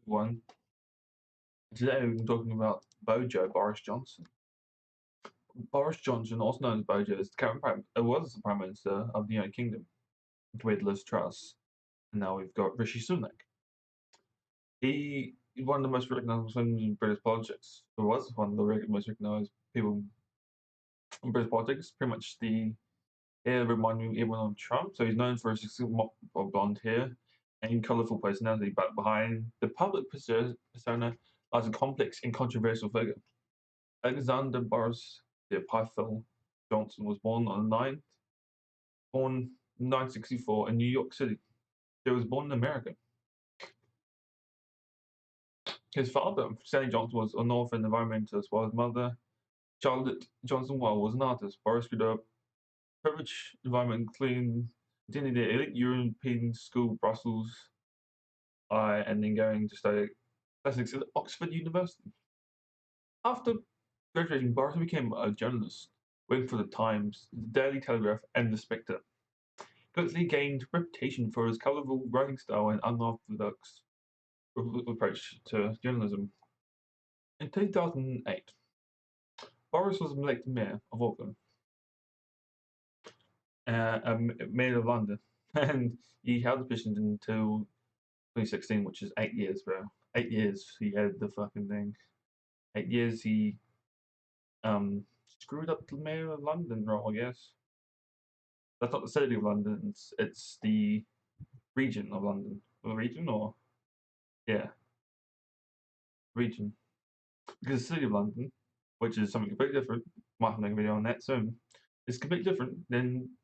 one. Today we're talking about Boris Johnson. Boris Johnson, also known as Bojo, is the was the Prime Minister of the United Kingdom with Liz Truss, and now we've got Rishi Sunak. He is one of the most recognised in British politics, or was one of the most recognised people in British politics. Pretty much the hair reminding everyone of Trump, so he's known for his mop of blonde hair and colourful personality, but behind the public persona lies a complex and controversial figure. Alexander Boris de Python Johnson was born in 1964 in New York City. He was born in America. His father, Stanley Johnson, was an author and environmentalist, while his mother, Charlotte Johnson Well, was an artist. Boris grew up privileged environment, including attending the elite European school, Brussels, and then going to study classics at Oxford University. After graduating, Boris became a journalist, working for the Times, the Daily Telegraph, and the Spectre. Quickly gained reputation for his colourful writing style and unorthodox approach to journalism. In 2008, Boris was elected mayor of Auckland, mayor of London, and he held the position until 2016, which is 8 years, bro. 8 years he had the fucking thing. 8 years he screwed up the mayor of London role, I guess. That's not the city of London, it's the region of London. The region, or yeah, region. Because the city of London, which is something completely different, might make a video on that soon, is completely different than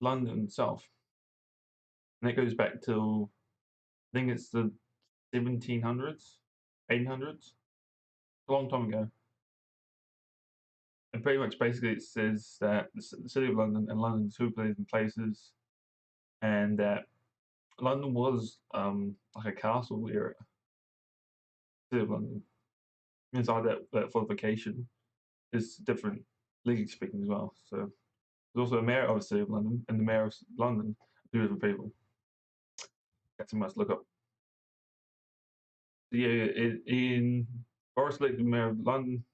London itself. And it goes back to, I think it's the 1700s, 1800s, a long time ago. And pretty much basically it says that the city of London and London are two different places, and that London was like a castle era, city of London. Inside that fortification is different, legally speaking, as well. So there's also a mayor of the city of London and the mayor of London, two different people. That's a must look up. Yeah, in Boris elected the mayor of London.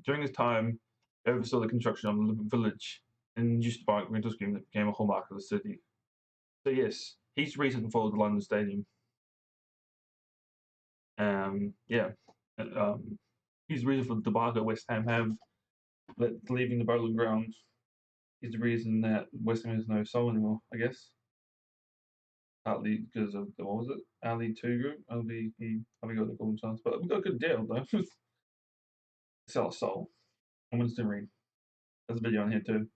During his time, he oversaw the construction of a living village and used to buy rental scheme that became a hallmark of the city. So yes, he's the reason for the London Stadium. Yeah, he's the reason for the debacle West Ham have leaving the bowling ground. He's the reason that West Ham has no soul anymore, I guess. Partly because of the, what was it? Ali 2 group? LVP, I forgot the golden chance, but we got a good deal though. Sell a soul. I'm Winston Reed. There's a video on here too.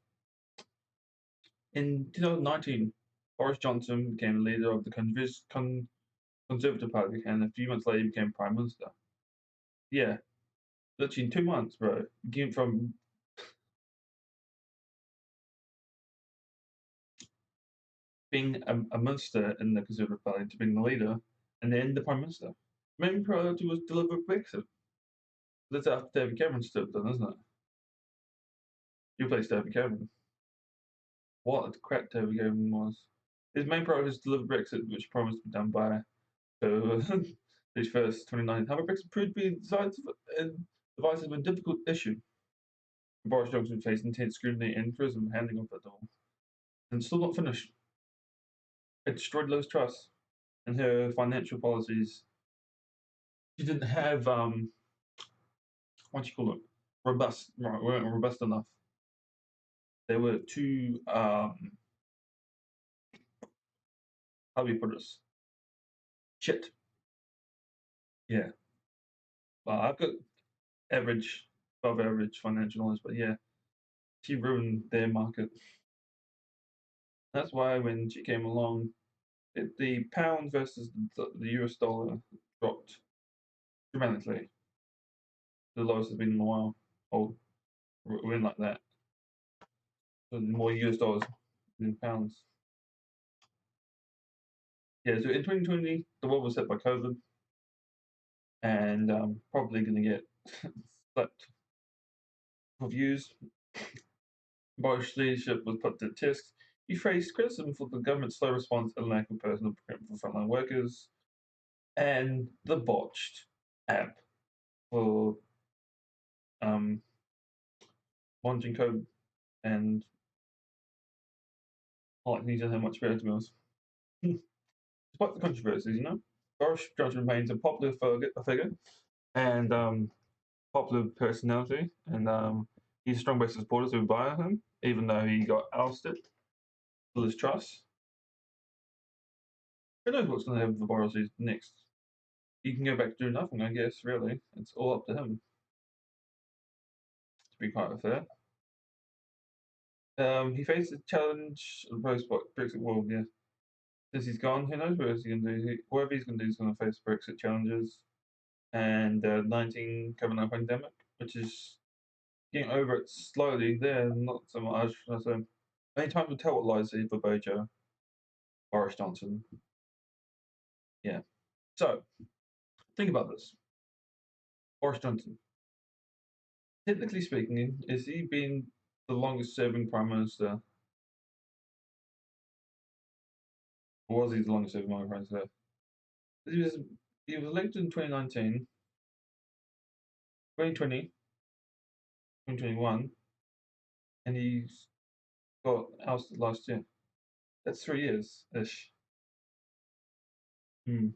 In 2019, Boris Johnson became the leader of the Conservative Party, and a few months later, he became Prime Minister. Yeah, literally in 2 months, bro. Came from being a minister in the Conservative Party to being the leader, and then the Prime Minister. Main priority was deliver Brexit. That's after David Cameron stood done, isn't it? You replaced David Cameron. What a crap David Cameron was. His main priority was to deliver Brexit, which promised to be done by March 1st, 2019. However, Brexit proved to be divisive and difficult issue. Boris Johnson faced intense scrutiny in prison, handing off it all. And still not finished. It destroyed Liz Truss and her financial policies. She didn't have what do you call it? Weren't robust enough. They were too how do you put this? Shit. Yeah. Well, I've got average, above average financial knowledge, but yeah, she ruined their market. That's why when she came along, the pound versus the US dollar dropped dramatically. The lowest has been in a while. Oh, we're in like that. So more US dollars than pounds. Yeah, so in 2020, the world was hit by COVID, and probably going to get slapped for views. Boris' leadership was put to the test. He faced criticism for the government's slow response and lack of personal procurement for frontline workers. and the botched app for monitoring code and like needs to have much better to be honest. Despite the controversies, Boris Johnson remains a popular figure and popular personality, and he's a strong base of supporters who admire him, even though he got ousted for his trust. Who knows what's going to happen for Boris next? He can go back to doing nothing, I guess, really. It's all up to him, to be quite fair. He faced a challenge of post-Brexit world, yeah. Since he's gone, who knows what he's going to do? Whatever he's going to do, he's going to face Brexit challenges and the 19 COVID-19 pandemic, which is getting over it slowly there, not so much. So, many times will tell what lies there for Boris Johnson. Yeah. So, think about this. Boris Johnson. Technically speaking, is he been the longest serving Prime Minister? Or was he the longest serving Prime Minister? He was elected in 2019, 2020, 2021, and he's got ousted last year. That's 3 years ish. Hmm.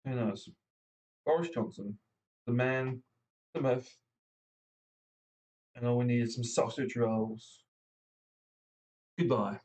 Who knows? Boris Johnson, the man, the myth, and all we need is some sausage rolls. Goodbye.